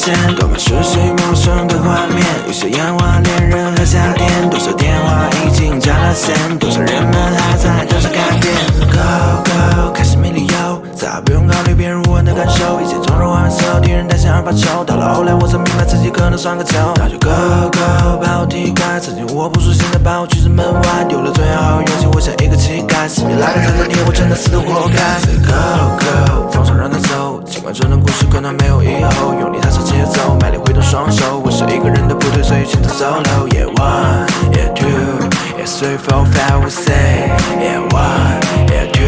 现，多么熟悉陌生的画面。有些烟花恋人和夏天，多少电话已经占了线，多少人们还在等着改变。Go go， 开始没理由，再不用考虑别人无问的感受，一切从容玩笑，敌人担心而发愁。到了后来，我才明白自己可能算个球，那就 Go go， 把我踢开。曾经我不熟，现在把我拒之门外，丢了最好勇气，我像一个乞丐。死命来的这个天，我真的死得活该。Say go go， 放手让他走，尽管这段故事可能没有以后，用力踏上节奏，卖力挥动双手。我是一个人的部队，所以选择 solo。Yeah one, yeah two, yeah three, four, five, we say. Yeah one, yeah two,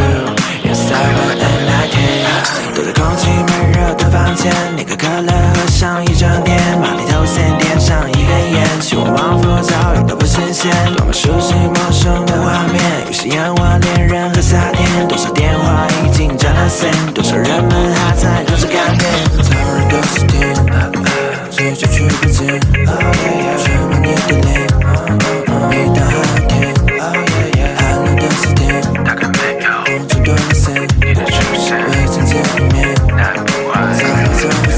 yeah seven and 9, 10。躲在空气闷热的房间，你个可乐喝上一整天，马里头线点上一根烟，希望往复早已都不新鲜。多么熟悉陌生的画面，有些烟花恋人和夏天，多少电话已经占了线，多少人们还在等着改变。早日都是天，追求去不见，全满你的脸，一到夏天，寒冷的4天，大概没有风筝断了线，你的出现，未曾见一面，那不坏，早已走不见。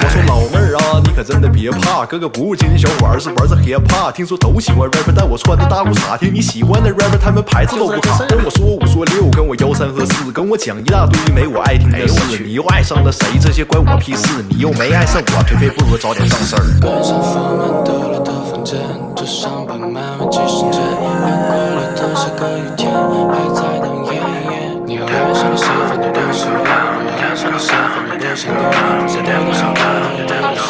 我说老妹儿啊，你可真的别怕，哥哥不仅仅小伙儿是玩着 hiphop， 听说都喜欢 rapper， 但我穿的大裤衩，听你喜欢的 rapper， 他们牌子都不卡。跟我说5说6，跟我摇3和4，跟我讲一大堆没我爱听的事。你又爱上了谁？这些关我屁事。你又没爱上我，颓废不如早点上事儿。关上房门，得了的房间，桌上摆满了几十件，越过了的下个雨天，还在等夜夜。你又爱上了谁？反正都是我，我又爱上了谁？反正都想你。在电话上看到你对我说，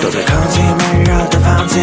躲在空气闷热的房间。